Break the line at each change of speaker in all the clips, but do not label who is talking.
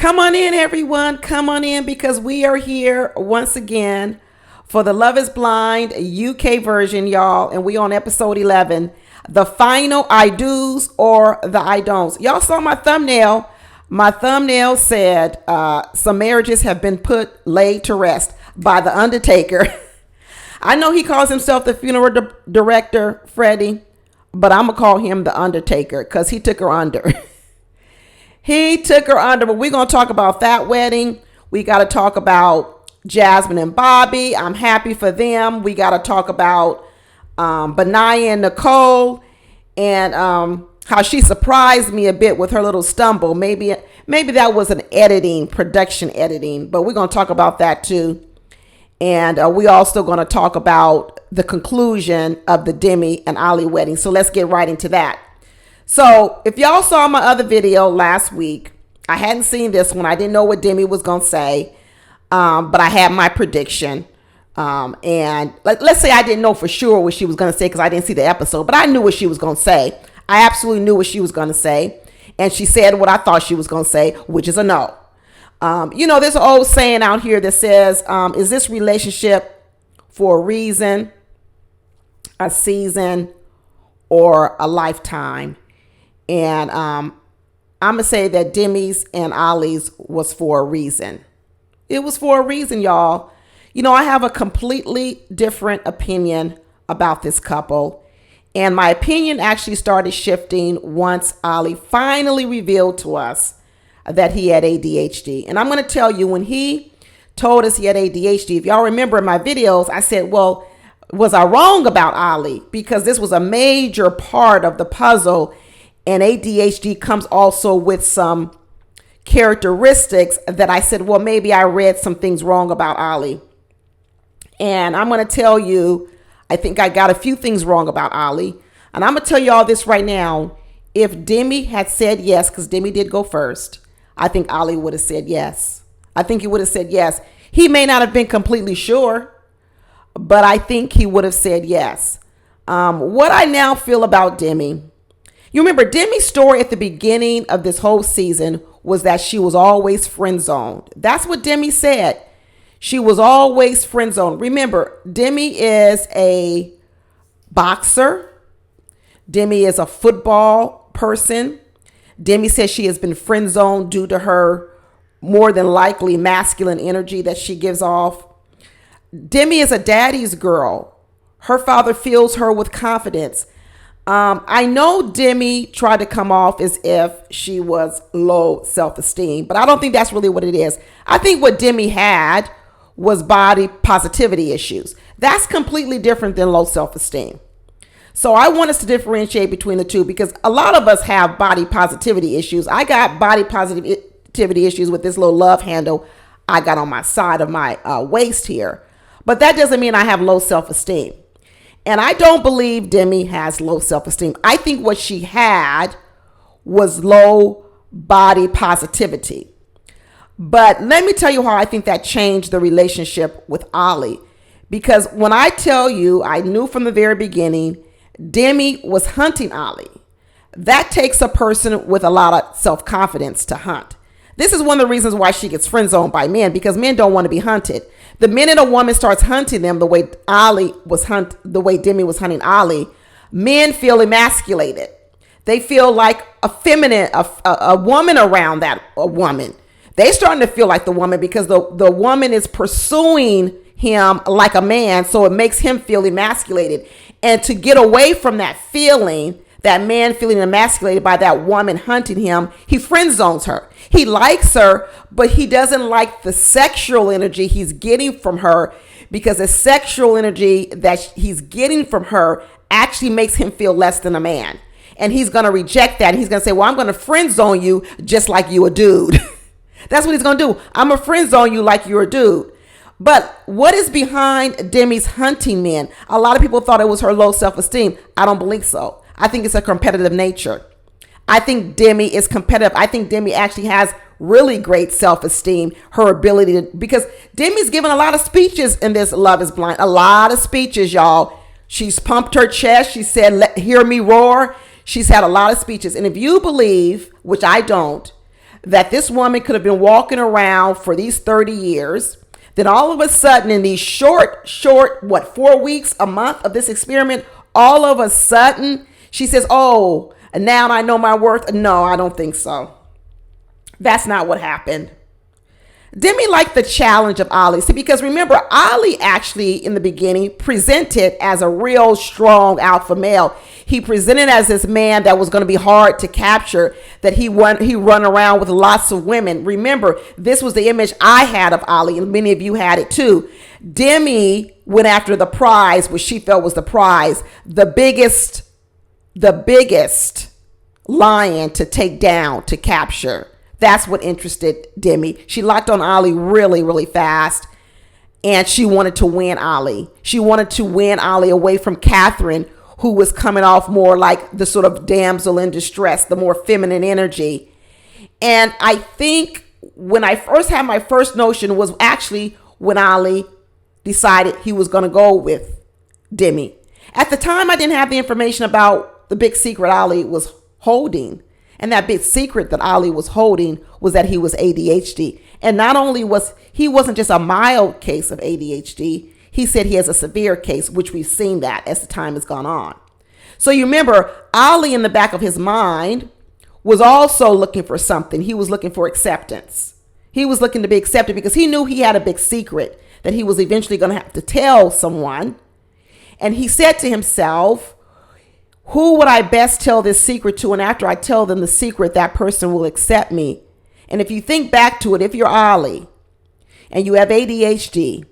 Come on in, everyone. Come on in because we are here once again for the Love is Blind UK version, y'all. And we on episode 11, the final I do's or the I don'ts. Y'all saw my thumbnail. My thumbnail said some marriages have been laid to rest by the Undertaker. I know he calls himself the funeral director, Freddie, but I'm going to call him the Undertaker because he took her under. He took her under, but we're going to talk about that wedding. We got to talk about Jasmine and Bobby. I'm happy for them. We got to talk about Benaya and Nicole and how she surprised me a bit with her little stumble. Maybe that was an production editing, but we're going to talk about that too. And we also going to talk about the conclusion of the Demi and Ali wedding. So let's get right into that. So if y'all saw my other video last week, I hadn't seen this one. I didn't know what Demi was going to say, but I had my prediction. And let's say I didn't know for sure what she was going to say because I didn't see the episode, but I knew what she was going to say. I absolutely knew what she was going to say. And she said what I thought she was going to say, which is a no. There's an old saying out here that says, is this relationship for a reason, a season, or a lifetime? And I'm going to say that Demi's and Ali's was for a reason. It was for a reason, y'all. I have a completely different opinion about this couple. And my opinion actually started shifting once Ali finally revealed to us that he had ADHD. And I'm going to tell you, when he told us he had ADHD, if y'all remember in my videos, I said, well, was I wrong about Ali? Because this was a major part of the puzzle. And ADHD comes also with some characteristics that I said, well, maybe I read some things wrong about Ali. And I'm going to tell you, I think I got a few things wrong about Ali. And I'm going to tell you all this right now. If Demi had said yes, because Demi did go first, I think Ali would have said yes. I think he would have said yes. He may not have been completely sure, but I think he would have said yes. What I now feel about Demi, you remember Demi's story at the beginning of this whole season was that she was always friend zoned. That's what Demi said. She was always friend zoned. Remember, Demi is a boxer. Demi is a football person. Demi says she has been friend zoned due to her more than likely masculine energy that she gives off. Demi is a daddy's girl. Her father fills her with confidence. I know Demi tried to come off as if she was low self-esteem, but I don't think that's really what it is. I think what Demi had was body positivity issues. That's completely different than low self-esteem. So I want us to differentiate between the two because a lot of us have body positivity issues. I got body positivity issues with this little love handle I got on my side of my waist here. But that doesn't mean I have low self-esteem. And I don't believe Demi has low self-esteem. I think what she had was low body positivity. But let me tell you how I think that changed the relationship with Ali. Because when I tell you, I knew from the very beginning, Demi was hunting Ali. That takes a person with a lot of self-confidence to hunt. This is one of the reasons why she gets friend zoned by men, because men don't want to be hunted. The minute a woman starts hunting them the way Demi was hunting Ali, men feel emasculated. They feel like a feminine, a woman around a woman. They starting to feel like the woman because the woman is pursuing him like a man, so it makes him feel emasculated. And to get away from that feeling, that man feeling emasculated by that woman hunting him, he friend zones her. He likes her, but he doesn't like the sexual energy he's getting from her, because the sexual energy that he's getting from her actually makes him feel less than a man. And he's going to reject that. And he's going to say, well, I'm going to friend zone you just like you a dude. That's what he's going to do. I'm a friend zone you like you're a dude. But what is behind Demi's hunting men? A lot of people thought it was her low self-esteem. I don't believe so. I think it's a competitive nature. I think Demi is competitive. I think Demi actually has really great self-esteem, her ability to, because Demi's given a lot of speeches in this Love is Blind. A lot of speeches, y'all. She's pumped her chest. She said, hear me roar. She's had a lot of speeches. And if you believe, which I don't, that this woman could have been walking around for these 30 years. Then all of a sudden, in these short, 4 weeks, a month of this experiment, all of a sudden, she says, oh, now I know my worth. No, I don't think so. That's not what happened. Demi liked the challenge of Ali. See, because remember, Ali actually in the beginning presented as a real strong alpha male. He presented as this man that was going to be hard to capture, that he run around with lots of women. Remember, this was the image I had of Ali, and many of you had it too. Demi went after the prize, which she felt was the prize, the biggest lion to take down, to capture. That's what interested Demi. She locked on Ali really, really fast. And she wanted to win Ali. She wanted to win Ali away from Catherine, who was coming off more like the sort of damsel in distress, the more feminine energy. And I think when I first had my first notion was actually when Ali decided he was going to go with Demi. At the time, I didn't have the information about the big secret Ali was holding. And that big secret that Ali was holding was that he was ADHD. And not only wasn't just a mild case of ADHD, he said he has a severe case, which we've seen that as the time has gone on. So you remember, Ali in the back of his mind was also looking for something. He was looking for acceptance. He was looking to be accepted because he knew he had a big secret that he was eventually going to have to tell someone. And he said to himself, who would I best tell this secret to? And after I tell them the secret, that person will accept me. And if you think back to it, if you're Ali and you have ADHD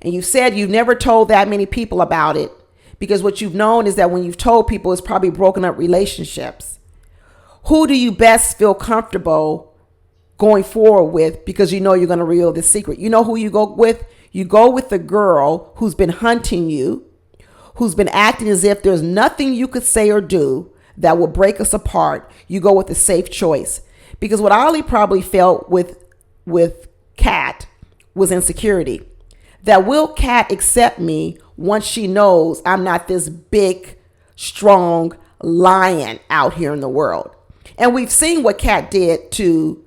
and you said you've never told that many people about it, because what you've known is that when you've told people, it's probably broken up relationships. Who do you best feel comfortable going forward with, because you know you're going to reveal this secret? You know who you go with? You go with the girl who's been hunting you, who's been acting as if there's nothing you could say or do that will break us apart. You go with the safe choice. Because what Ali probably felt with Kat was insecurity. That will Kat accept me once she knows I'm not this big, strong lion out here in the world? And we've seen what Kat did to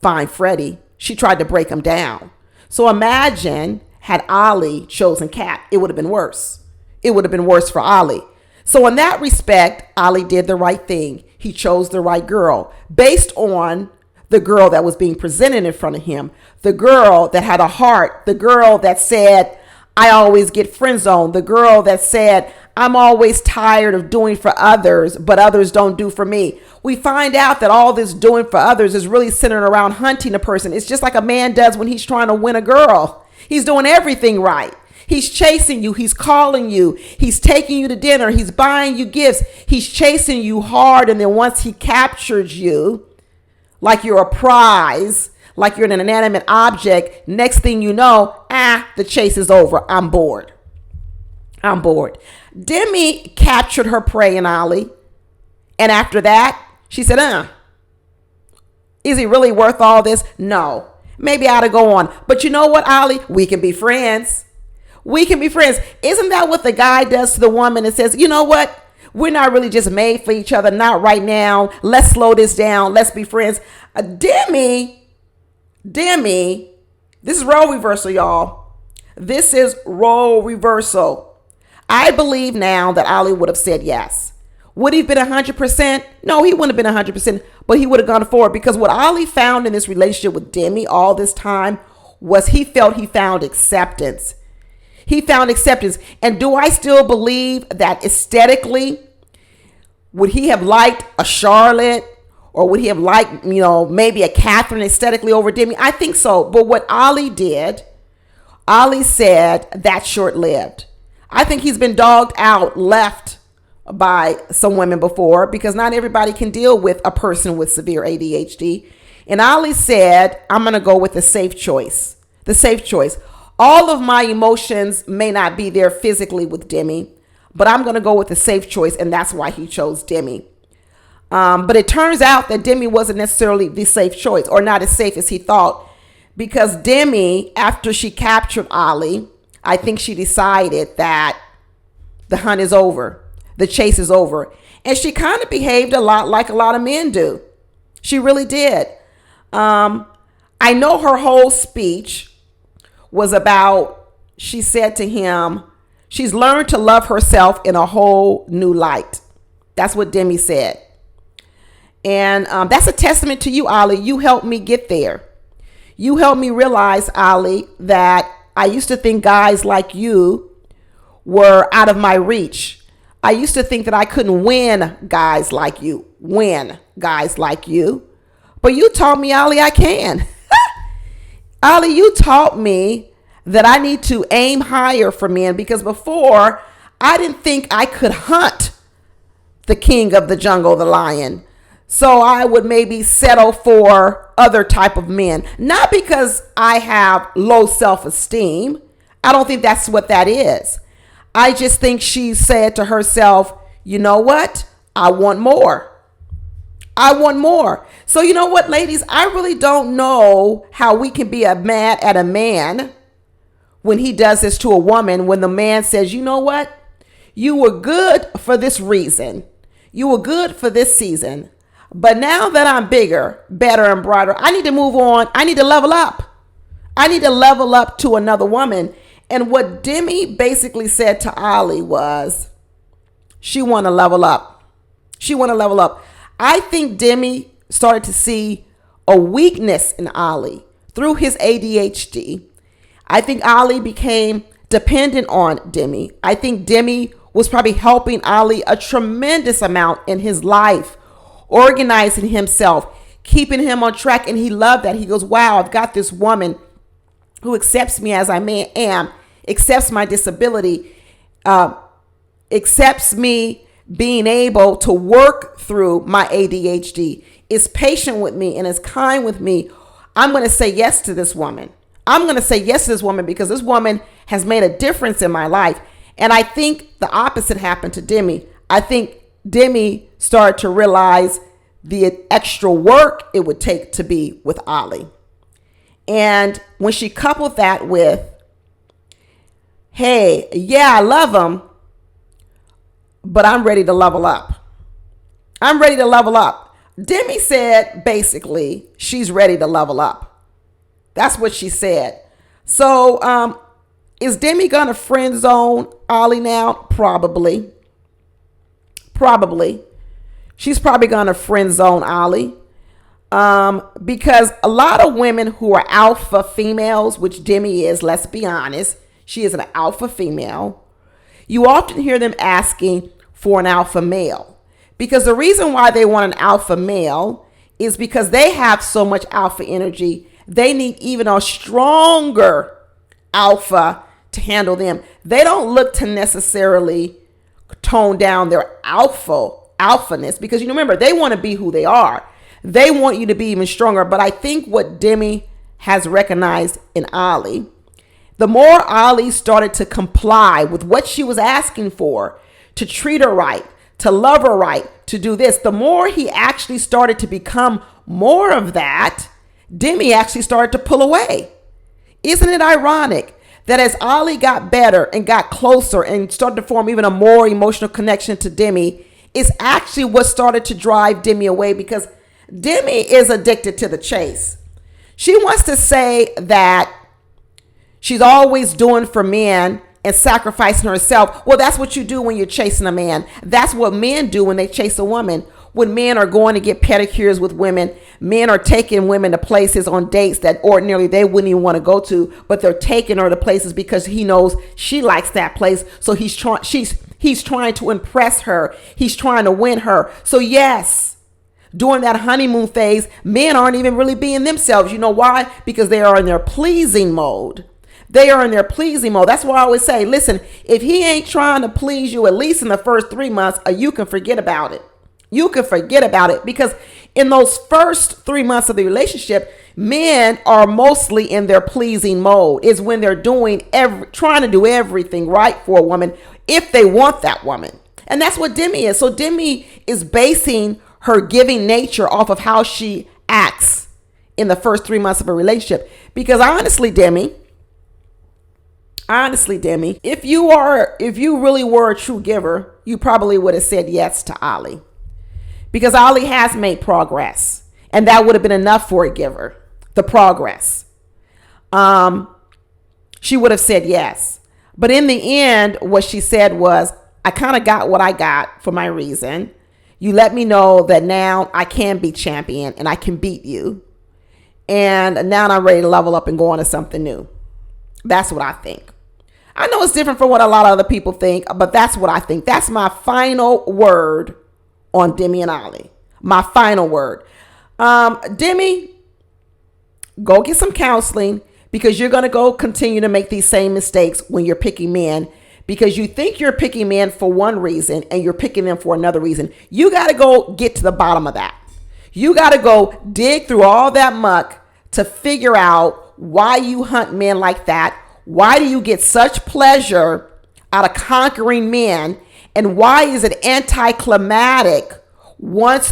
find Freddie. She tried to break him down. So imagine had Ali chosen Kat, it would have been worse. It would have been worse for Ali. So in that respect, Ali did the right thing. He chose the right girl based on the girl that was being presented in front of him, the girl that had a heart, the girl that said, I always get friend zoned, the girl that said, I'm always tired of doing for others, but others don't do for me. We find out that all this doing for others is really centered around hunting a person. It's just like a man does when he's trying to win a girl. He's doing everything right. He's chasing you. He's calling you. He's taking you to dinner. He's buying you gifts. He's chasing you hard. And then once he captures you, like you're a prize, like you're an inanimate object, next thing you know, the chase is over. I'm bored. Demi captured her prey in Ali. And after that, she said, is he really worth all this? No. Maybe I ought to go on. But you know what, Ali? We can be friends. We can be friends. Isn't that what the guy does to the woman and says, you know what? We're not really just made for each other. Not right now. Let's slow this down. Let's be friends. Demi, this is role reversal, y'all. This is role reversal. I believe now that Ali would have said yes. Would he have been 100%? No, he wouldn't have been 100%, but he would have gone forward, because what Ali found in this relationship with Demi all this time was he felt he found acceptance. He found acceptance. And do I still believe that aesthetically, would he have liked a Charlotte, or would he have liked, maybe a Catherine aesthetically over Demi? I think so. But what Ali did, Ali said that's short-lived. I think he's been dogged out, left by some women before, because not everybody can deal with a person with severe ADHD. And Ali said, I'm going to go with the safe choice. The safe choice. All of my emotions may not be there physically with Demi, but I'm going to go with the safe choice, and that's why he chose Demi. But it turns out that Demi wasn't necessarily the safe choice, or not as safe as he thought, because Demi, after she captured Ali, I think she decided that the hunt is over. The chase is over. And she kind of behaved a lot like a lot of men do. She really did. I know her whole speech was about, she said to him, she's learned to love herself in a whole new light. That's what Demi said. And that's a testament to you, Ali. You helped me get there. You helped me realize, Ali, that I used to think guys like you were out of my reach. I used to think that I couldn't win guys like you. But you taught me, Ali, I can. Ali, you taught me that I need to aim higher for men, because before I didn't think I could hunt the king of the jungle, the lion. So I would maybe settle for other type of men, not because I have low self-esteem. I don't think that's what that is. I just think she said to herself, you know what? I want more. So you know what, ladies? I really don't know how we can be mad at a man when he does this to a woman, when the man says, you know what? You were good for this reason. You were good for this season. But now that I'm bigger, better, and brighter, I need to move on. I need to level up. I need to level up to another woman. And what Demi basically said to Ali was, she want to level up. I think Demi started to see a weakness in Ali through his ADHD. I think Ali became dependent on Demi. I think Demi was probably helping Ali a tremendous amount in his life, organizing himself, keeping him on track. And he loved that. He goes, wow, I've got this woman who accepts me as I am, accepts my disability, accepts me being able to work through my ADHD, is patient with me and is kind with me. I'm going to say yes to this woman. Because this woman has made a difference in my life. And I think the opposite happened to Demi. I think Demi started to realize the extra work it would take to be with Ali. And when she coupled that with, hey, yeah, I love him, but I'm ready to level up. Demi said, basically, she's ready to level up. That's what she said. So, is Demi gonna friend zone Ali now? Probably. She's probably gonna friend zone Ali. Because a lot of women who are alpha females, which Demi is, let's be honest, she is an alpha female. You often hear them asking for an alpha male. Because the reason why they want an alpha male is because they have so much alpha energy. They need even a stronger alpha to handle them. They don't look to necessarily tone down their alphaness, because you remember, they want to be who they are. They want you to be even stronger. But I think what Demi has recognized in Ali, the more Ali started to comply with what she was asking for, to treat her right, to love her right, to do this, the more he actually started to become more of that, Demi actually started to pull away. Isn't it ironic that as Ali got better and got closer and started to form even a more emotional connection to Demi, is actually what started to drive Demi away, because Demi is addicted to the chase. She wants to say that she's always doing for men and sacrificing herself. Well, that's what you do when you're chasing a man. That's what men do when they chase a woman. When men are going to get pedicures with women, men are taking women to places on dates that ordinarily they wouldn't even want to go to, but they're taking her to places because he knows she likes that place. So he's trying to impress her. He's trying to win her. So yes, during that honeymoon phase, men aren't even really being themselves. You know why? Because they are in their pleasing mode. That's why I always say, listen, if he ain't trying to please you, at least in the first 3 months, you can forget about it. Because in those first 3 months of the relationship, men are mostly in their pleasing mode. Is when they're trying to do everything right for a woman if they want that woman. And that's what Demi is. So Demi is basing her giving nature off of how she acts in the first 3 months of a relationship. Because honestly, Demi, if you really were a true giver, you probably would have said yes to Ali. Because Ali has made progress And that would have been enough for a giver, the progress. She would have said yes. But in the end, what she said was, I kind of got what I got for my reason. You let me know that now I can be champion and I can beat you. And now I'm ready to level up and go on to something new. That's what I think. I know it's different from what a lot of other people think, but that's what I think. That's my final word on Demi and Ollie. My final word. Demi, go get some counseling, because you're going to go continue to make these same mistakes when you're picking men, because you think you're picking men for one reason and you're picking them for another reason. You got to go get to the bottom of that. You got to go dig through all that muck to figure out why you hunt men like that. Why do you get such pleasure out of conquering men? And why is it anticlimactic once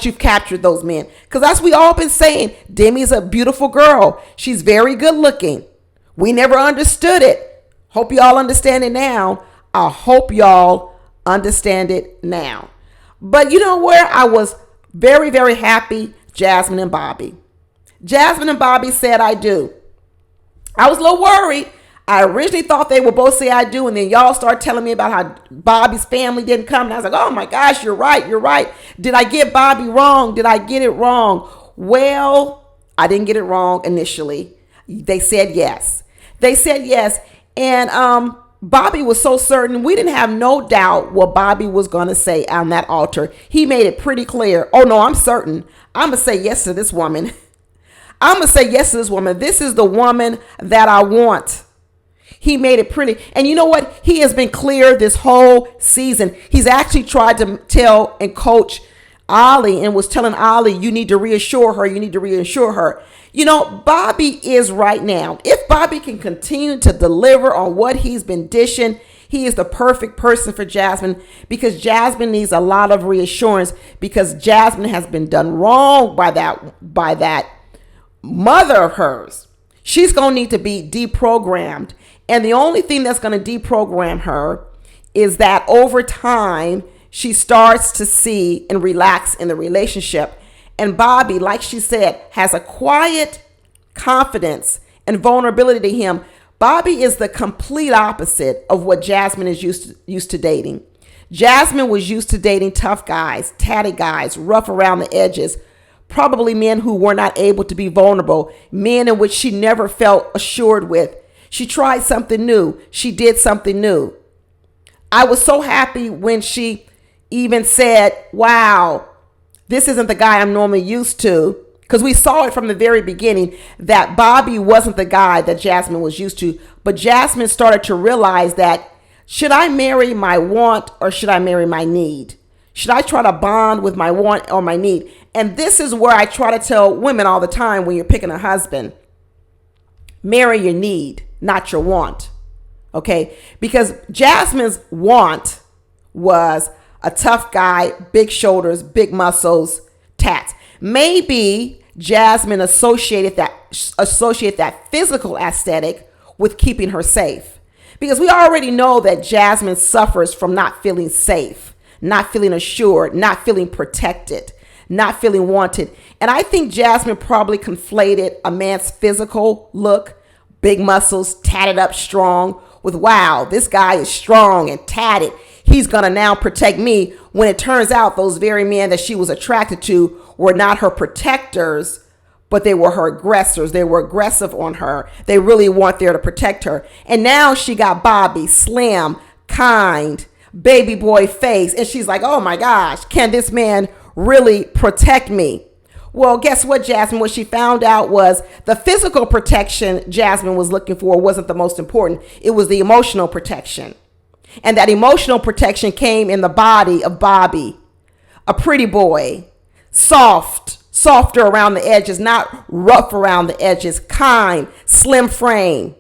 you've captured those men? Because that's what we all been saying. Demi's a beautiful girl. She's very good looking. We never understood it. Hope y'all understand it now. I hope y'all understand it now. But you know where I was very, very happy? Jasmine and Bobby. Jasmine and Bobby said I do. I was a little worried. I originally thought they would both say I do, and then y'all start telling me about how Bobby's family didn't come. And I was like, oh my gosh, you're right. Did I get Bobby wrong? Did I get it wrong? Well, I didn't get it wrong initially. They said yes. And Bobby was so certain. We didn't have no doubt what Bobby was going to say on that altar. He made it pretty clear. Oh no, I'm certain. I'm going to say yes to this woman. This is the woman that I want. He made it pretty. And you know what? He has been clear this whole season. He's actually tried to tell and coach Ollie and was telling Ollie, you need to reassure her. You know, Bobby is right now. If Bobby can continue to deliver on what he's been dishing, he is the perfect person for Jasmine, because Jasmine needs a lot of reassurance, because Jasmine has been done wrong by that mother of hers. She's going to need to be deprogrammed. And the only thing that's going to deprogram her is that over time, she starts to see and relax in the relationship. And Bobby, like she said, has a quiet confidence and vulnerability to him. Bobby is the complete opposite of what Jasmine is used to dating. Jasmine was used to dating tough guys, tatty guys, rough around the edges, probably men who were not able to be vulnerable, men in which she never felt assured with. She tried something new. She did something new. I was so happy when she even said, wow, this isn't the guy I'm normally used to. Because we saw it from the very beginning that Bobby wasn't the guy that Jasmine was used to. But Jasmine started to realize that, should I marry my want or should I marry my need? Should I try to bond with my want or my need? And this is where I try to tell women all the time when you're picking a husband. Marry your need, not your want. Okay? Because Jasmine's want was a tough guy, big shoulders, big muscles, tats. Maybe Jasmine associated that physical aesthetic with keeping her safe. Because we already know that Jasmine suffers from not feeling safe, not feeling assured, not feeling protected, not feeling wanted. And I think Jasmine probably conflated a man's physical look, big muscles, tatted up strong, with, wow, this guy is strong and tatted. He's going to now protect me, when it turns out those very men that she was attracted to were not her protectors, but they were her aggressors. They were aggressive on her. They really weren't there to protect her. And now she got Bobby, slim, kind, baby boy face. And she's like, oh my gosh, can this man really protect me? Well, guess what, Jasmine? What she found out was the physical protection Jasmine was looking for wasn't the most important. It was the emotional protection. And that emotional protection came in the body of Bobby, a pretty boy, softer around the edges, not rough around the edges, kind, slim frame,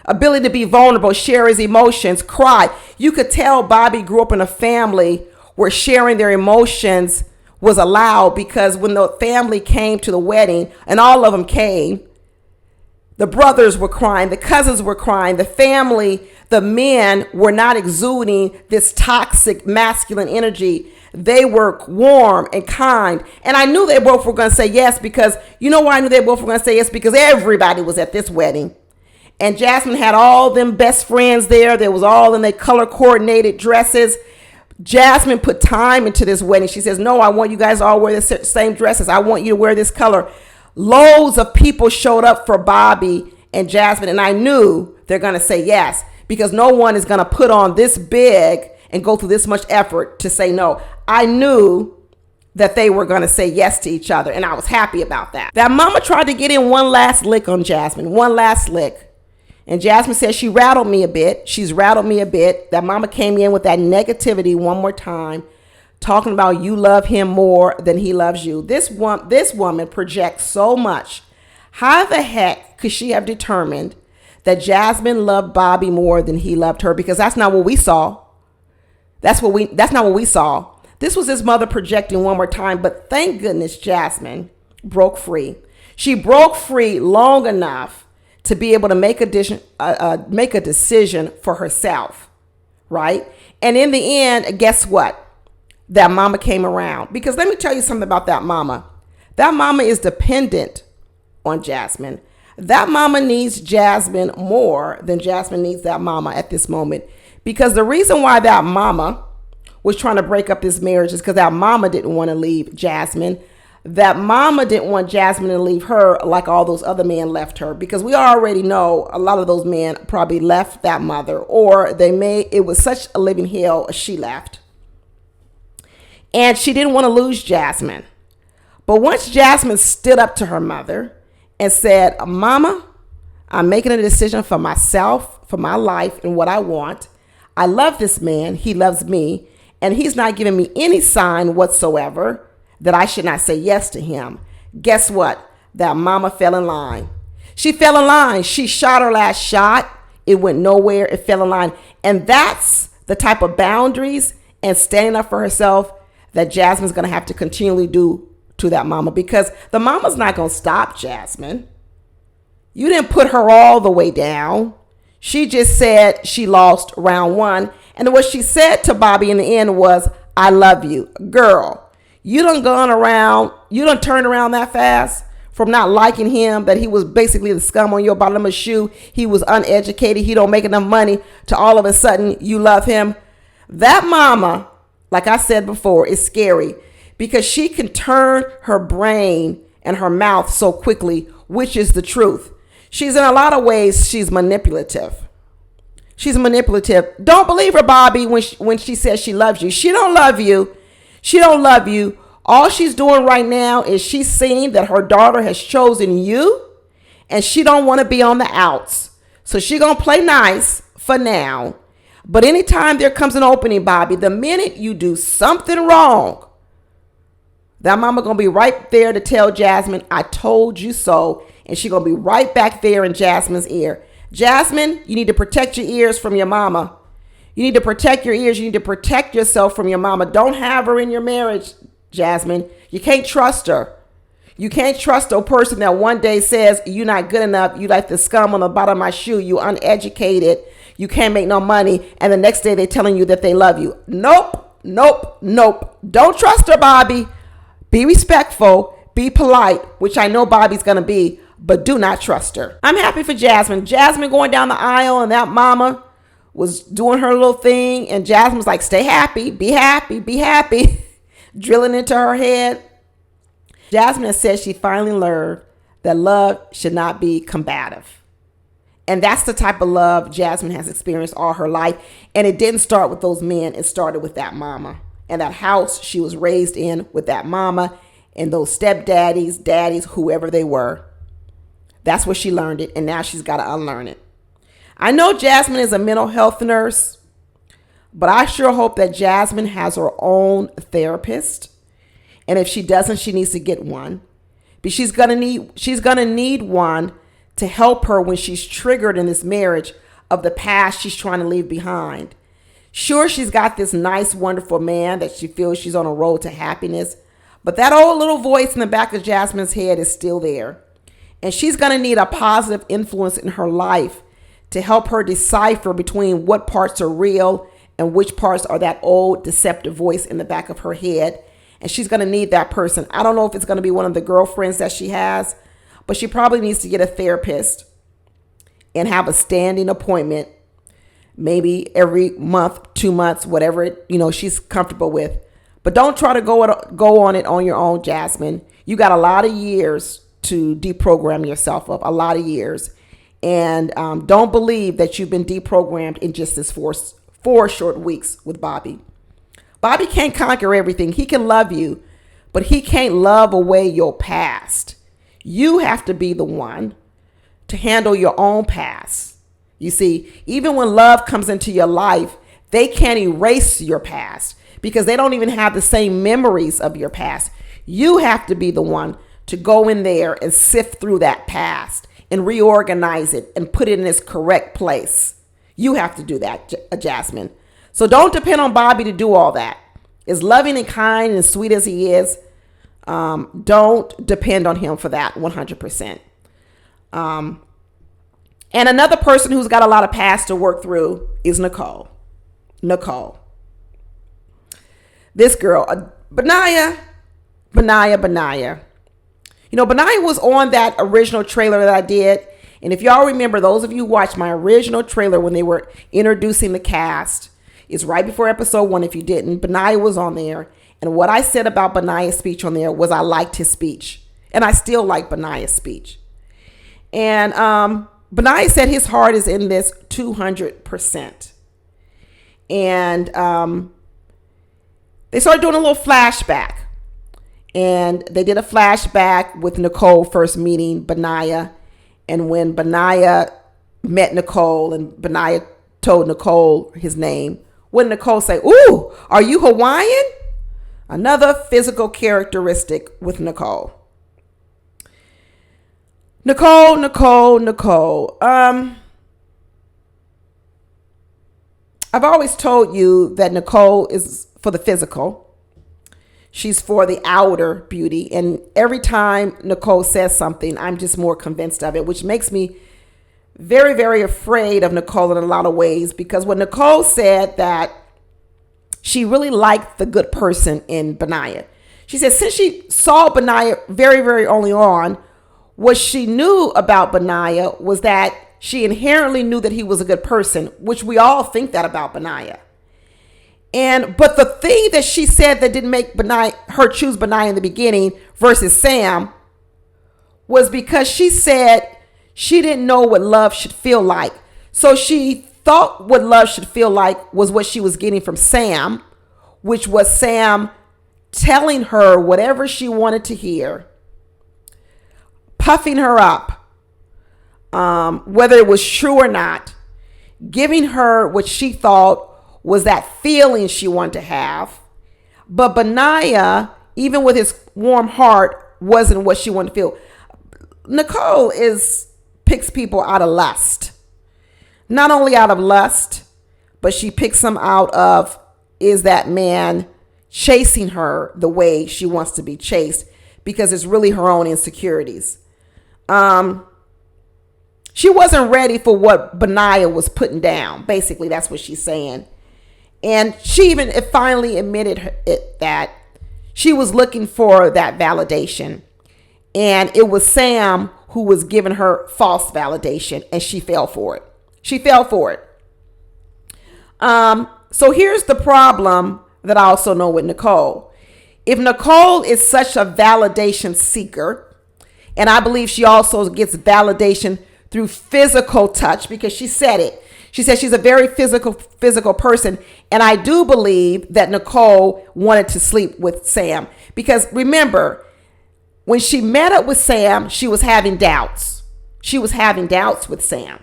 ability to be vulnerable, share his emotions, cry. You could tell Bobby grew up in a family where sharing their emotions was allowed, because when the family came to the wedding, and all of them came, the brothers were crying, the cousins were crying, the the men were not exuding this toxic masculine energy. They were warm and kind. And I knew they both were going to say yes, because you know why I knew they both were going to say yes? Because everybody was at this wedding. And Jasmine had all them best friends there. They was all in their color coordinated dresses. Jasmine put time into this wedding. She says, no, I want you guys all wear the same dresses. I want you to wear this color. Loads of people showed up for Bobby and Jasmine. And I knew they're going to say yes, because no one is going to put on this big and go through this much effort to say no. I knew that they were going to say yes to each other. And I was happy about that. That mama tried to get in one last lick on Jasmine. One last lick. And Jasmine says she rattled me a bit. She's rattled me a bit. That mama came in with that negativity one more time, talking about you love him more than he loves you. This woman projects so much. How the heck could she have determined that Jasmine loved Bobby more than he loved her? Because that's not what we saw. That's not what we saw. This was his mother projecting one more time. But thank goodness Jasmine broke free. She broke free long enough to be able to make a decision for herself, right? And in the end, guess what? That mama came around. Because let me tell you something about that mama. That mama is dependent on Jasmine. That mama needs Jasmine more than Jasmine needs that mama at this moment. Because the reason why that mama was trying to break up this marriage is because that mama didn't want to leave Jasmine. That mama didn't want Jasmine to leave her like all those other men left her, because we already know a lot of those men probably left that mother, or it was such a living hell she left. And she didn't want to lose Jasmine. But once Jasmine stood up to her mother and said, Mama, I'm making a decision for myself, for my life and what I want. I love this man. He loves me. And he's not giving me any sign whatsoever that I should not say yes to him. Guess what? That mama fell in line. She fell in line. She shot her last shot. It went nowhere. It fell in line. And that's the type of boundaries and standing up for herself that Jasmine's going to have to continually do to that mama, because the mama's not going to stop Jasmine. You didn't put her all the way down. She just said she lost round one. And what she said to Bobby in the end was, I love you. Girl, you done turned around that fast from not liking him, that he was basically the scum on your bottom of the shoe. He was uneducated. He don't make enough money, to all of a sudden you love him. That mama, like I said before, is scary, because she can turn her brain and her mouth so quickly, which is the truth. She's in a lot of ways, she's manipulative. She's manipulative. Don't believe her, Bobby, when she says she loves you. She don't love you. She don't love you. All she's doing right now is she's seeing that her daughter has chosen you, and she don't want to be on the outs. So she going to play nice for now. But anytime there comes an opening, Bobby, the minute you do something wrong, that mama going to be right there to tell Jasmine, I told you so. And she going to be right back there in Jasmine's ear. Jasmine, you need to protect your ears from your mama. You need to protect your ears. You need to protect yourself from your mama. Don't have her in your marriage, Jasmine. You can't trust her. You can't trust a person that one day says you're not good enough. You like the scum on the bottom of my shoe. You uneducated. You can't make no money. And the next day they're telling you that they love you. Nope, nope, nope. Don't trust her, Bobby. Be respectful. Be polite, which I know Bobby's going to be, but do not trust her. I'm happy for Jasmine. Jasmine going down the aisle, and that mama was doing her little thing, and Jasmine was like, stay happy, be happy, be happy, drilling into her head. Jasmine has said she finally learned that love should not be combative. And that's the type of love Jasmine has experienced all her life. And it didn't start with those men. It started with that mama and that house she was raised in with that mama and those stepdaddies, daddies, whoever they were. That's where she learned it. And now she's got to unlearn it. I know Jasmine is a mental health nurse, but I sure hope that Jasmine has her own therapist. And if she doesn't, she needs to get one. But she's gonna need one to help her when she's triggered in this marriage of the past she's trying to leave behind. Sure, she's got this nice, wonderful man that she feels she's on a road to happiness, but that old little voice in the back of Jasmine's head is still there. And she's gonna need a positive influence in her life to help her decipher between what parts are real and which parts are that old deceptive voice in the back of her head. And she's going to need that person. I don't know if it's going to be one of the girlfriends that she has, but she probably needs to get a therapist and have a standing appointment, maybe every month, 2 months, whatever she's comfortable with. But don't try to go on it on your own, Jasmine. You got a lot of years to deprogram yourself of, a lot of years. And don't believe that you've been deprogrammed in just this four short weeks with Bobby. Bobby can't conquer everything. He can love you, but he can't love away your past. You have to be the one to handle your own past. You see, even when love comes into your life, they can't erase your past because they don't even have the same memories of your past. You have to be the one to go in there and sift through that past and reorganize it and put it in its correct place. You have to do that, Jasmine. So don't depend on Bobby to do all that. As loving and kind and sweet as he is, don't depend on him for that 100%. And another person who's got a lot of past to work through is Nicole. This girl, Benaya. Benaya was on that original trailer that I did. And if y'all remember, those of you who watched my original trailer when they were introducing the cast, it's right before episode 1. If you didn't, Benaya was on there. And what I said about Benaya's speech on there was I liked his speech. And I still like Benaya's speech. And Benaya said his heart is in this 200%. And they started doing a little flashback. And they did a flashback with Nicole first meeting Benaya. And when Benaya met Nicole and Benaya told Nicole his name, what did Nicole say? Ooh, are you Hawaiian? Another physical characteristic with Nicole. Nicole. I've always told you that Nicole is for the physical. She's for the outer beauty. And every time Nicole says something, I'm just more convinced of it, which makes me very, very afraid of Nicole in a lot of ways. Because when Nicole said that she really liked the good person in Benaya, she said since she saw Benaya very, very early on, what she knew about Benaya was that she inherently knew that he was a good person, which we all think that about Benaya. But the thing that she said that didn't make her choose Benaya in the beginning versus Sam was because she said she didn't know what love should feel like. So she thought what love should feel like was what she was getting from Sam, which was Sam telling her whatever she wanted to hear, puffing her up, whether it was true or not, giving her what she thought was that feeling she wanted to have. But Benaya, even with his warm heart, wasn't what she wanted to feel. Nicole picks people out of lust. Not only out of lust, but she picks them out of, is that man chasing her the way she wants to be chased, because it's really her own insecurities. She wasn't ready for what Benaya was putting down. Basically, that's what she's saying. And she even finally admitted that she was looking for that validation. And it was Sam who was giving her false validation, and she fell for it. So here's the problem that I also know with Nicole. If Nicole is such a validation seeker, and I believe she also gets validation through physical touch, because she said it. She said she's a very physical person. And I do believe that Nicole wanted to sleep with Sam. Because remember, when she met up with Sam, she was having doubts. She was having doubts with Sam.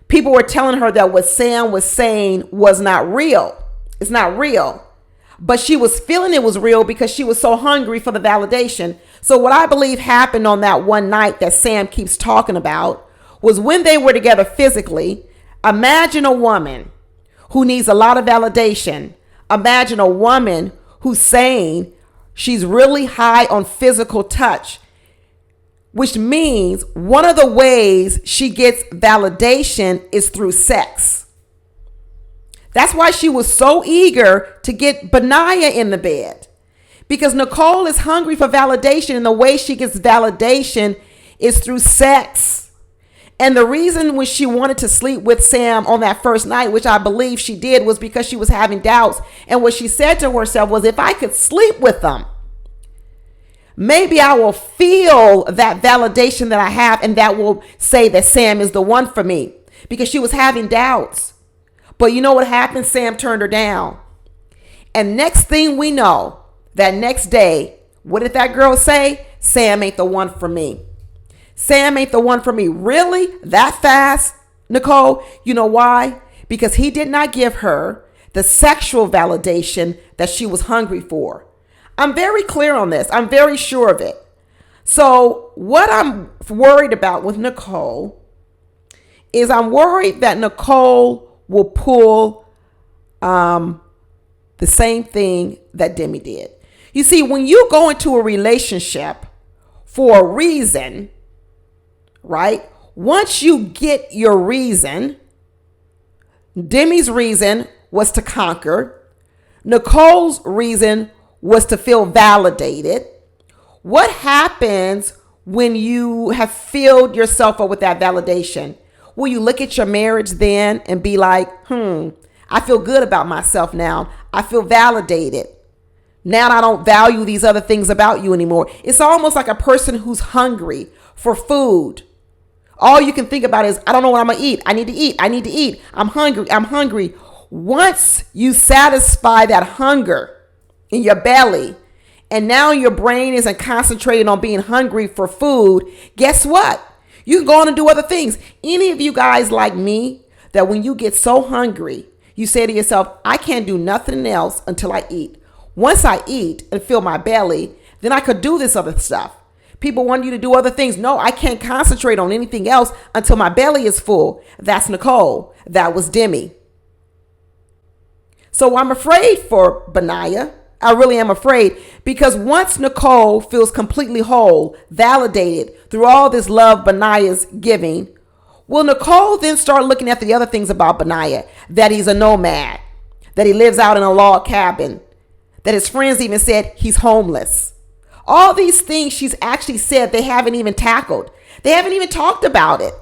People were telling her that what Sam was saying was not real. It's not real. But she was feeling it was real because she was so hungry for the validation. So what I believe happened on that one night that Sam keeps talking about was when they were together physically. Imagine a woman who needs a lot of validation. Imagine a woman who's saying she's really high on physical touch. which means one of the ways she gets validation is through sex. That's why she was so eager to get Benaiah in the bed, because Nicole is hungry for validation, and the way she gets validation is through sex. And the reason when she wanted to sleep with Sam on that first night, which I believe she did, was because she was having doubts. And what she said to herself was, if I could sleep with them, maybe I will feel that validation that I have, and that will say that Sam is the one for me, because she was having doubts. But you know what happened? Sam turned her down. And next thing we know, that next day, what did that girl say? Sam ain't the one for me. Sam ain't the one for me. Really? That fast, Nicole? You know why? Because he did not give her the sexual validation that she was hungry for. I'm very clear on this. I'm very sure of it. So what I'm worried about with Nicole is I'm worried that Nicole will pull the same thing that Demi did. You see, when you go into a relationship for a reason, right? Once you get your reason, Demi's reason was to conquer. Nicole's reason was to feel validated. What happens when you have filled yourself up with that validation? Will you look at your marriage then and be like, I feel good about myself now. I feel validated. Now I don't value these other things about you anymore. It's almost like a person who's hungry for food. All you can think about is, I don't know what I'm going to eat. I need to eat. I need to eat. I'm hungry. I'm hungry. Once you satisfy that hunger in your belly, and now your brain isn't concentrated on being hungry for food, guess what? You can go on and do other things. Any of you guys like me, that when you get so hungry, you say to yourself, I can't do nothing else until I eat. Once I eat and fill my belly, then I could do this other stuff. People want you to do other things. No, I can't concentrate on anything else until my belly is full. That's Nicole. That was Demi. So I'm afraid for Benaiah. I really am afraid, because once Nicole feels completely whole, validated through all this love Benaiah's giving, will Nicole then start looking at the other things about Benaiah? That he's a nomad, that he lives out in a log cabin, that his friends even said he's homeless. All these things she's actually said they haven't even tackled. They haven't even talked about it.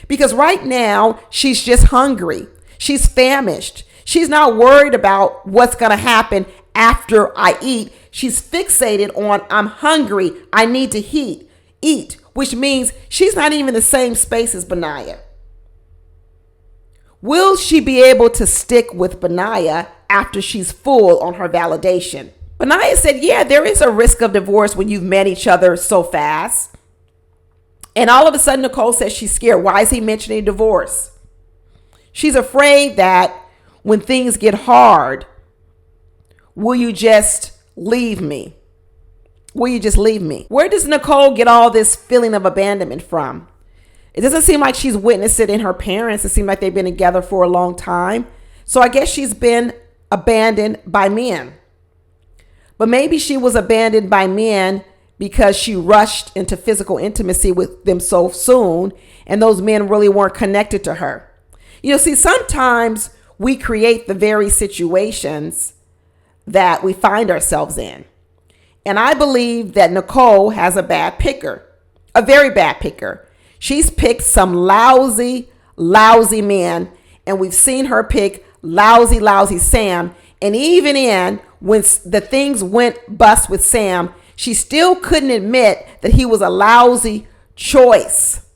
Because right now she's just hungry. She's famished. She's not worried about what's going to happen after I eat. She's fixated on, I'm hungry. I need to eat, which means she's not even in the same space as Benaiah. Will she be able to stick with Benaiah after she's full on her validation? Benaiah said, yeah, there is a risk of divorce when you've met each other so fast. And all of a sudden, Nicole says she's scared. Why is he mentioning divorce? She's afraid that when things get hard, will you just leave me? Will you just leave me? Where does Nicole get all this feeling of abandonment from? It doesn't seem like she's witnessed it in her parents. It seems like they've been together for a long time. So I guess she's been abandoned by men. But maybe she was abandoned by men because she rushed into physical intimacy with them so soon, and those men really weren't connected to her. You know, see, sometimes we create the very situations that we find ourselves in. And I believe that Nicole has a bad picker, a very bad picker. She's picked some lousy men, and we've seen her pick lousy Sam. And even when the things went bust with Sam, she still couldn't admit that he was a lousy choice.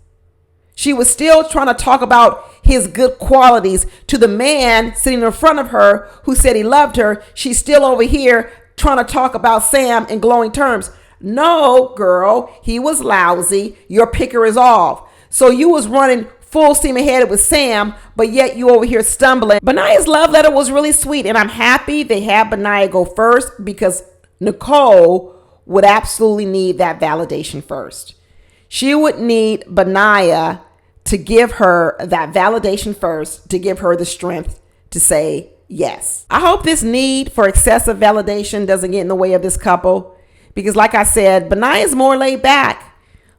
She was still trying to talk about his good qualities to the man sitting in front of her who said he loved her. She's still over here trying to talk about Sam in glowing terms. No, girl, he was lousy. Your picker is off. So you was running full steam ahead with Sam, but yet you over here stumbling. Benaiah's love letter was really sweet, and I'm happy they had Benaiah go first, because Nicole would absolutely need that validation first. She would need Benaiah to give her that validation first, to give her the strength to say yes. I hope this need for excessive validation doesn't get in the way of this couple, because like I said, Benaiah's more laid back.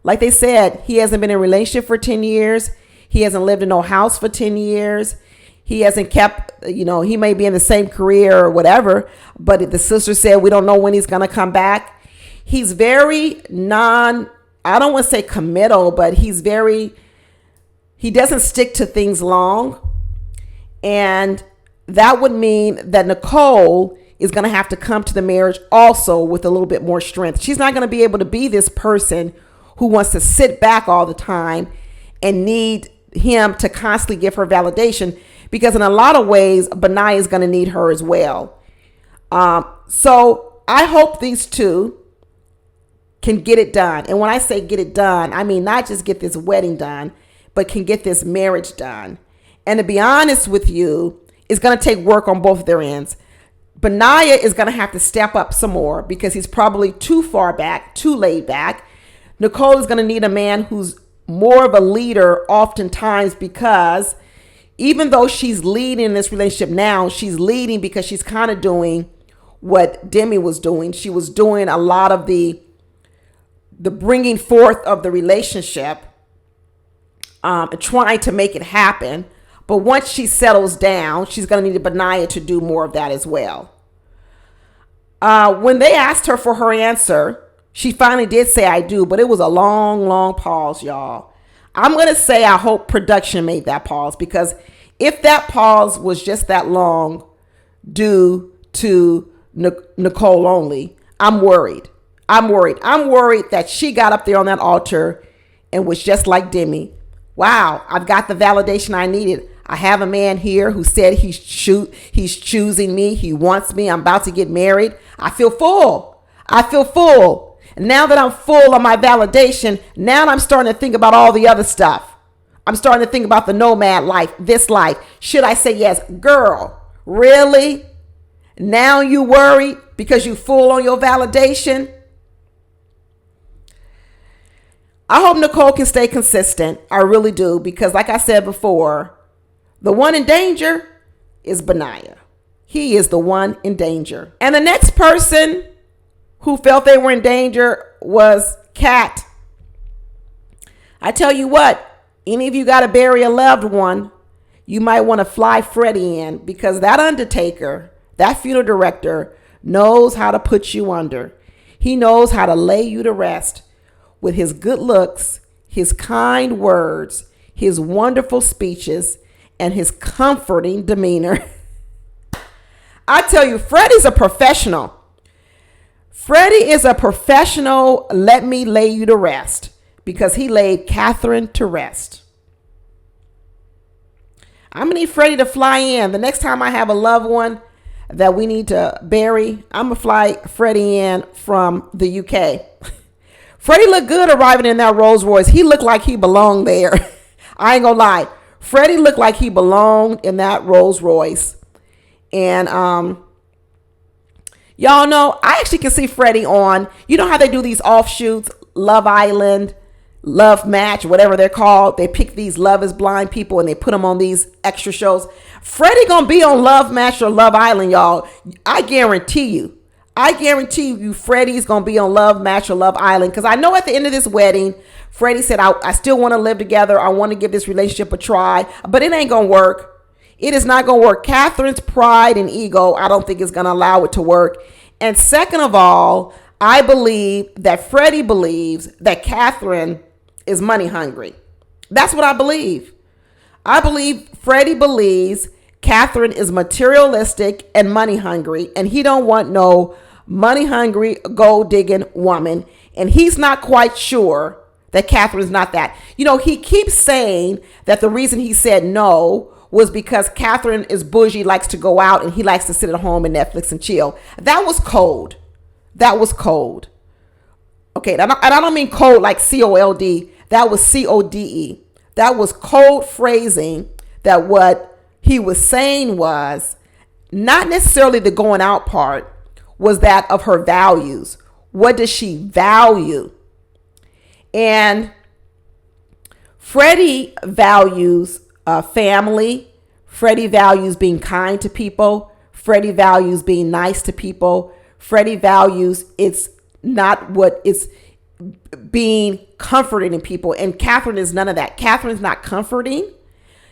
Like they said, he hasn't been in a relationship for 10 years. He hasn't lived in no house for 10 years. He hasn't kept, he may be in the same career or whatever, but the sister said, we don't know when he's going to come back. He's very I don't want to say committal, but he doesn't stick to things long. And that would mean that Nicole is going to have to come to the marriage also with a little bit more strength. She's not going to be able to be this person who wants to sit back all the time and need him to constantly give her validation, because in a lot of ways, Benaiah is going to need her as well. So I hope these two can get it done. And when I say get it done, I mean not just get this wedding done, but can get this marriage done. And to be honest with you, it's going to take work on both their ends. Benaiah is going to have to step up some more because he's probably too far back, too laid back. Nicole is going to need a man who's more of a leader oftentimes, because even though she's leading in this relationship now, she's leading because she's kind of doing what Demi was doing. She was doing a lot of the bringing forth of the relationship, trying to make it happen. But once she settles down, she's going to need Benaiah to do more of that as well. When they asked her for her answer, she finally did say, I do, but it was a long, long pause, y'all. I'm going to say I hope production made that pause, because if that pause was just that long due to Nicole only, I'm worried. I'm worried that she got up there on that altar and was just like Demi. Wow, I've got the validation I needed. I have a man here who said he's choosing me. He wants me. I'm about to get married. I feel full. And now that I'm full of my validation, now I'm starting to think about all the other stuff. I'm starting to think about the nomad life, this life. Should I say yes? Girl, really? Now you worried because you full on your validation? I hope Nicole can stay consistent. I really do, because like I said before, the one in danger is Benaiah. He is the one in danger. And the next person who felt they were in danger was Kat. I tell you what, any of you got to bury a loved one, you might want to fly Freddie in, because that undertaker, that funeral director, knows how to put you under. He knows how to lay you to rest with his good looks, his kind words, his wonderful speeches, and his comforting demeanor. I tell you, Freddie's a professional. Freddie is a professional. Let me lay you to rest, because he laid Catherine to rest. I'm going to need Freddie to fly in. The next time I have a loved one that we need to bury, I'm going to fly Freddie in from the UK. Freddie looked good arriving in that Rolls Royce. He looked like he belonged there. I ain't going to lie. Freddie looked like he belonged in that Rolls Royce. And y'all know, I actually can see Freddie on, you know how they do these offshoots, Love Island, Love Match, whatever they're called. They pick these Love is Blind people and they put them on these extra shows. Freddie gonna be on Love Match or Love Island, y'all. I guarantee you, Freddie's gonna be on Love Match or Love Island. Because I know at the end of this wedding, Freddie said, I still want to live together. I want to give this relationship a try, but it ain't going to work. It is not going to work. Catherine's pride and ego, I don't think is going to allow it to work. And second of all, I believe that Freddie believes that Catherine is money hungry. That's what I believe. I believe Freddie believes Catherine is materialistic and money hungry, and he don't want no money hungry, gold digging woman. And he's not quite sure that Catherine's not that. You know, he keeps saying that the reason he said no was because Catherine is bougie, likes to go out, and he likes to sit at home and Netflix and chill. That was cold. Okay, and I don't mean cold like COLD. That was CODE. That was cold phrasing, that what he was saying was not necessarily the going out part, was that of her values. What does she value? And Freddie values family. Freddie values being kind to people. Freddie values being nice to people. Freddie values it's not what it's being comforted in people. And Catherine is none of that. Catherine's not comforting.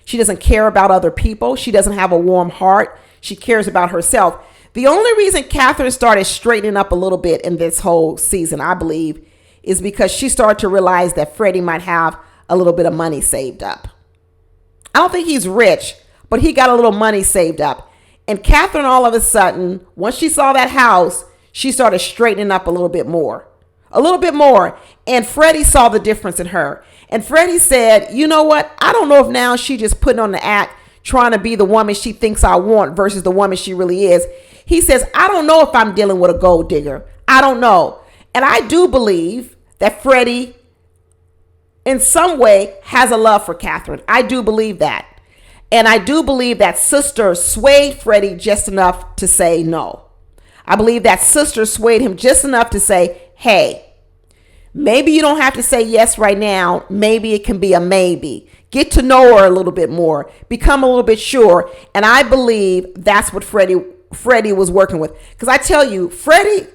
She doesn't care about other people. She doesn't have a warm heart. She cares about herself. The only reason Catherine started straightening up a little bit in this whole season, I believe, is because she started to realize that Freddie might have a little bit of money saved up. I don't think he's rich, but he got a little money saved up. And Catherine, all of a sudden, once she saw that house, she started straightening up a little bit more. A little bit more. And Freddie saw the difference in her. And Freddie said, you know what? I don't know if now she just putting on the act, trying to be the woman she thinks I want versus the woman she really is. He says, I don't know if I'm dealing with a gold digger. I don't know. And I do believe that Freddie, in some way, has a love for Catherine. I do believe that. And I do believe that sister swayed Freddie just enough to say no. I believe that sister swayed him just enough to say, hey, maybe you don't have to say yes right now. Maybe it can be a maybe. Get to know her a little bit more. Become a little bit sure. And I believe that's what Freddie was working with. Because I tell you, Freddie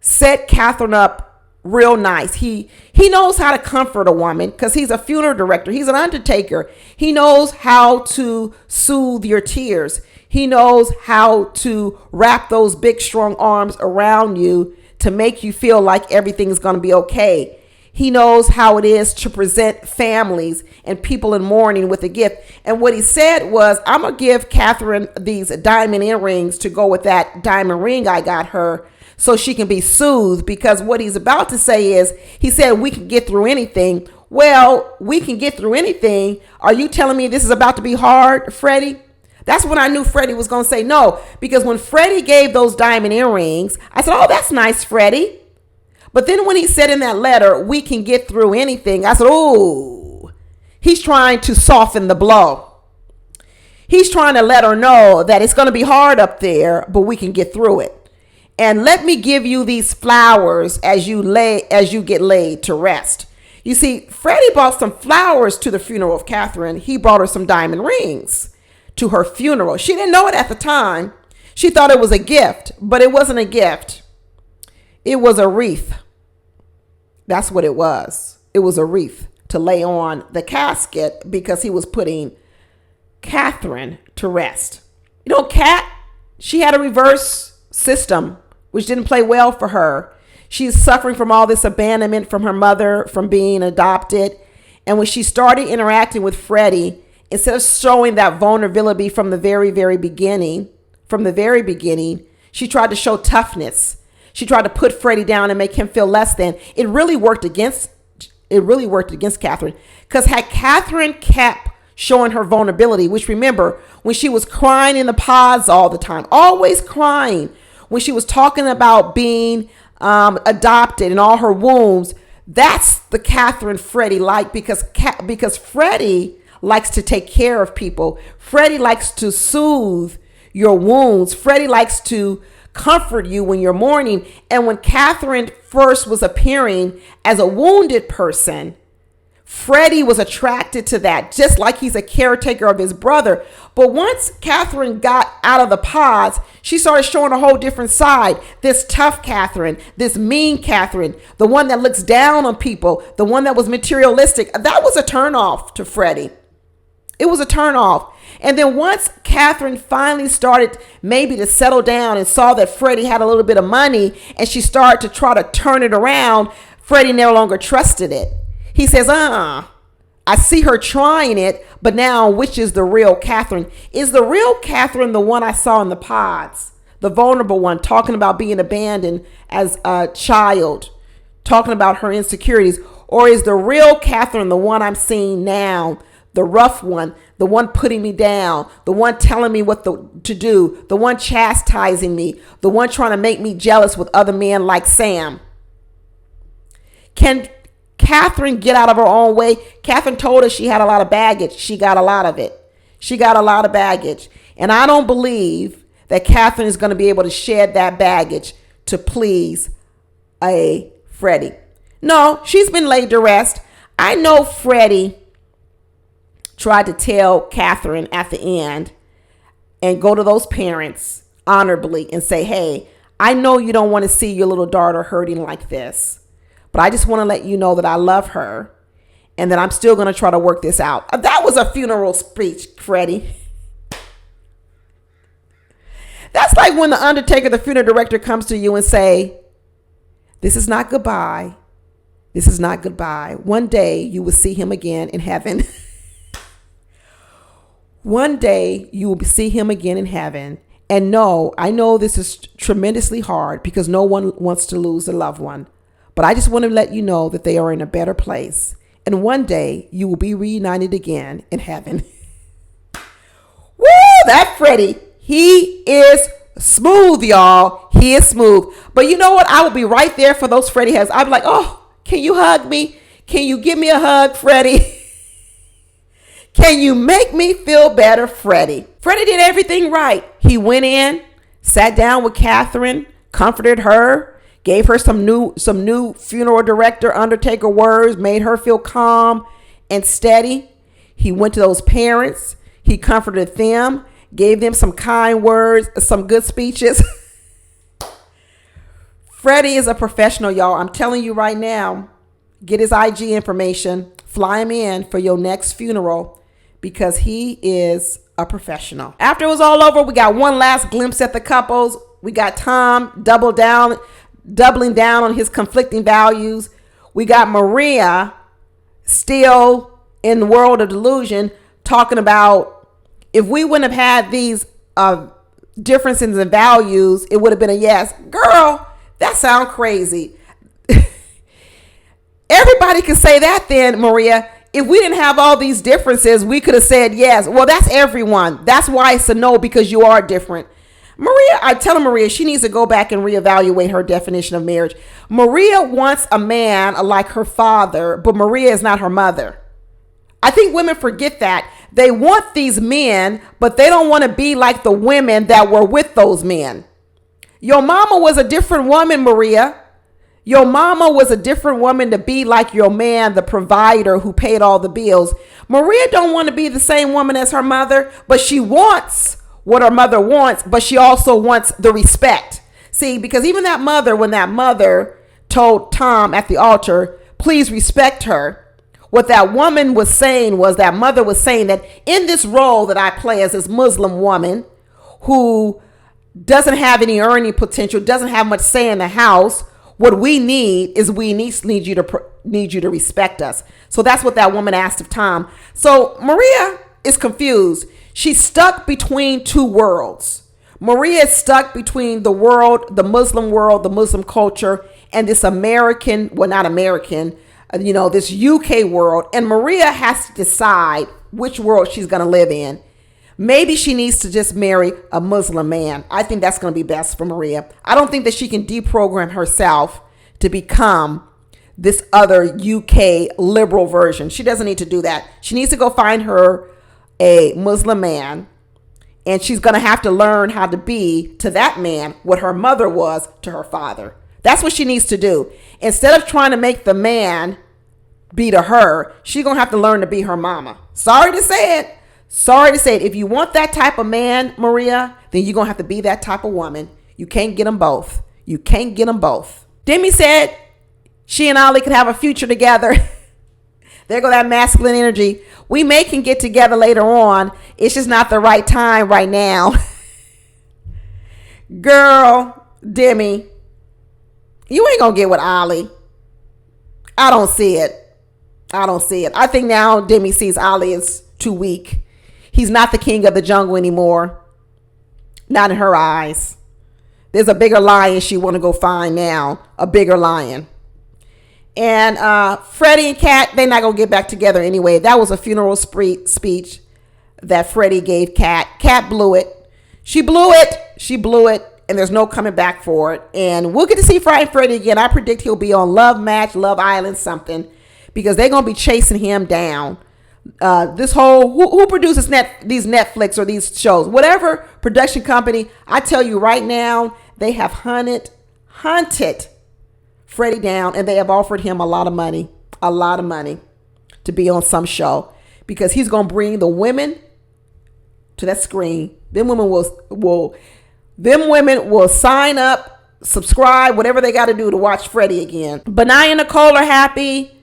set Catherine up real nice. He knows how to comfort a woman because he's a funeral director. He's an undertaker. He knows how to soothe your tears. He knows how to wrap those big, strong arms around you to make you feel like everything's going to be okay. He knows how it is to present families and people in mourning with a gift. And what he said was, I'm going to give Catherine these diamond earrings to go with that diamond ring I got her so she can be soothed. Because what he's about to say is, he said, we can get through anything. Well, we can get through anything. Are you telling me this is about to be hard, Freddie? That's when I knew Freddie was going to say no. Because when Freddie gave those diamond earrings, I said, oh, that's nice, Freddie. But then when he said in that letter, we can get through anything, I said, oh, he's trying to soften the blow. He's trying to let her know that it's going to be hard up there, but we can get through it. And let me give you these flowers as you get laid to rest. You see, Freddie brought some flowers to the funeral of Catherine. He brought her some diamond rings to her funeral. She didn't know it at the time. She thought it was a gift, but it wasn't a gift. It was a wreath. That's what it was. It was a wreath to lay on the casket because he was putting Catherine to rest. You know, Kat, she had a reverse system, which didn't play well for her. She's suffering from all this abandonment from her mother, from being adopted. And when she started interacting with Freddie, instead of showing that vulnerability from the very, very beginning, she tried to show toughness. She tried to put Freddie down and make him feel less than. It really worked against Catherine. Because had Catherine kept showing her vulnerability, which remember, when she was crying in the pods all the time, always crying, when she was talking about being adopted and all her wounds, that's the Catherine Freddie liked, because Freddie likes to take care of people. Freddie likes to soothe your wounds. Freddie likes to comfort you when you're mourning. And when Catherine first was appearing as a wounded person, Freddie was attracted to that, just like he's a caretaker of his brother. But once Catherine got out of the pods, she started showing a whole different side. This tough Catherine, this mean Catherine, the one that looks down on people, the one that was materialistic. That was a turnoff to Freddie. It was a turnoff. And then once Catherine finally started maybe to settle down and saw that Freddie had a little bit of money and she started to try to turn it around, Freddie no longer trusted it. He says, I see her trying it, but now which is the real Catherine? Is the real Catherine the one I saw in the pods? The vulnerable one, talking about being abandoned as a child, talking about her insecurities? Or is the real Catherine the one I'm seeing now? The rough one, the one putting me down, the one telling me what to do, the one chastising me, the one trying to make me jealous with other men like Sam. Can Catherine get out of her own way? Catherine told us she had a lot of baggage. She got a lot of it. She got a lot of baggage. And I don't believe that Catherine is going to be able to shed that baggage to please a Freddie. No, she's been laid to rest. I know Freddie tried to tell Catherine at the end and go to those parents honorably and say, hey, I know you don't want to see your little daughter hurting like this, But I just want to let you know that I love her and that I'm still going to try to work this out. That was a funeral speech, Freddie. That's like when the undertaker, the funeral director, comes to you and say, this is not goodbye. This is not goodbye. One day you will see him again in heaven. One day you will see him again in heaven. And no, I know this is tremendously hard because no one wants to lose a loved one. But I just want to let you know that they are in a better place. And one day you will be reunited again in heaven. Woo, that Freddie. He is smooth, y'all. He is smooth. But you know what? I will be right there for those Freddie hugs. I'll be like, oh, can you hug me? Can you give me a hug, Freddie? Can you make me feel better, Freddie? Freddie did everything right. He went in, sat down with Catherine, comforted her, gave her some new funeral director, undertaker words, made her feel calm and steady. He went to those parents. He comforted them, gave them some kind words, some good speeches. Freddie is a professional, y'all. I'm telling you right now, get his IG information, fly him in for your next funeral because he is a professional. After it was all over, we got one last glimpse at the couples. We got Tom doubling down on his conflicting values. We got Maria still in the world of delusion talking about if we wouldn't have had these differences in values, it would have been a yes. Girl, that sounds crazy. Everybody can say that then, Maria. If we didn't have all these differences, we could have said yes. Well, that's everyone. That's why it's a no, because you are different. Maria, I tell Maria she needs to go back and reevaluate her definition of marriage. Maria wants a man like her father, but Maria is not her mother. I think women forget that. They want these men, but they don't want to be like the women that were with those men. Your mama was a different woman, Maria. Your mama was a different woman to be like your man, the provider who paid all the bills. Maria don't want to be the same woman as her mother, but she wants what her mother wants, but she also wants the respect. See, because even that mother, when that mother told Tom at the altar, please respect her, what that woman was saying was that mother was saying that in this role that I play as this Muslim woman who doesn't have any earning potential, doesn't have much say in the house, what we need is we need you to respect us. So that's what that woman asked of Tom. So Maria is confused. She's stuck between two worlds. Maria is stuck between the world, the Muslim culture, and this American, well, not American, this UK world. And Maria has to decide which world she's going to live in. Maybe she needs to just marry a Muslim man. I think that's going to be best for Maria. I don't think that she can deprogram herself to become this other UK liberal version. She doesn't need to do that. She needs to go find her a Muslim man, and she's going to have to learn how to be to that man what her mother was to her father. That's what she needs to do. Instead of trying to make the man be to her, she's going to have to learn to be her mama. Sorry to say it. If you want that type of man, Maria, then you're going to have to be that type of woman. You can't get them both. Demi said she and Ali could have a future together. There go that masculine energy. We can get together later on. It's just not the right time right now. Girl, Demi, you ain't going to get with Ali. I don't see it. I think now Demi sees Ali as too weak. He's not the king of the jungle anymore. Not in her eyes. There's a bigger lion she want to go find now. A bigger lion. And Freddie and Kat, they're not going to get back together anyway. That was a funeral speech that Freddie gave Kat. Kat blew it. She blew it. And there's no coming back for it. And we'll get to see Freddie again. I predict he'll be on Love Match, Love Island, something. Because they're going to be chasing him down. This whole who produces these Netflix or these shows, whatever production company, I tell you right now, they have hunted Freddie down, and they have offered him a lot of money to be on some show because he's gonna bring the women to that screen. Them women will sign up subscribe, whatever they got to do to watch Freddie again. Benai and Nicole are happy.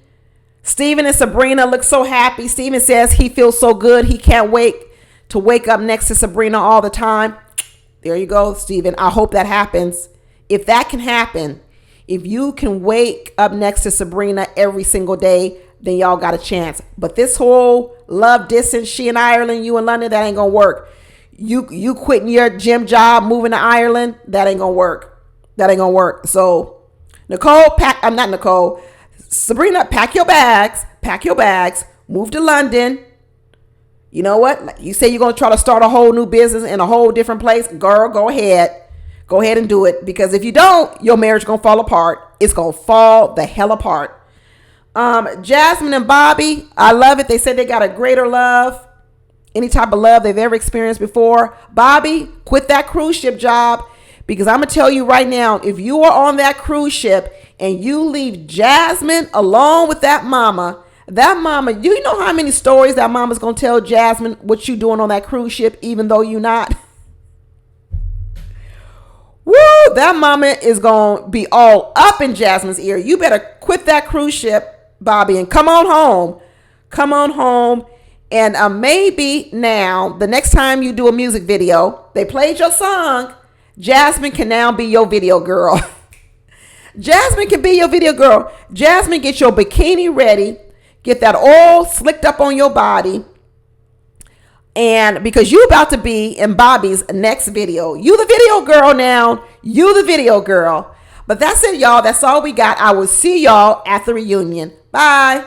Steven and Sabrina look so happy. Steven says he feels so good. He can't wait to wake up next to Sabrina all the time. There you go, Steven. I hope that happens. If that can happen, if you can wake up next to Sabrina every single day, then y'all got a chance. But this whole love distance, she in Ireland, you in London, that ain't gonna work. You quitting your gym job, moving to Ireland, that ain't gonna work. That ain't gonna work. So Sabrina, pack your bags, move to London. You know what? You say you're gonna try to start a whole new business in a whole different place. Girl, go ahead. Go ahead and do it. Because if you don't, your marriage gonna fall apart. It's gonna fall the hell apart. Jasmine and Bobby, I love it. They said they got a greater love, any type of love they've ever experienced before. Bobby, quit that cruise ship job, because I'm going to tell you right now, if you are on that cruise ship and you leave Jasmine alone with that mama, you know how many stories that mama's going to tell Jasmine what you doing on that cruise ship, even though you're not. Woo, that mama is going to be all up in Jasmine's ear. You better quit that cruise ship, Bobby, and come on home. And maybe now the next time you do a music video, they played your song, Jasmine can now be your video girl. Jasmine can be your video girl. Jasmine, get your bikini ready, get that all slicked up on your body, and because you about to be in Bobby's next video. You the video girl now. You the video girl. But that's it, y'all. That's all we got. I will see y'all at the reunion. Bye.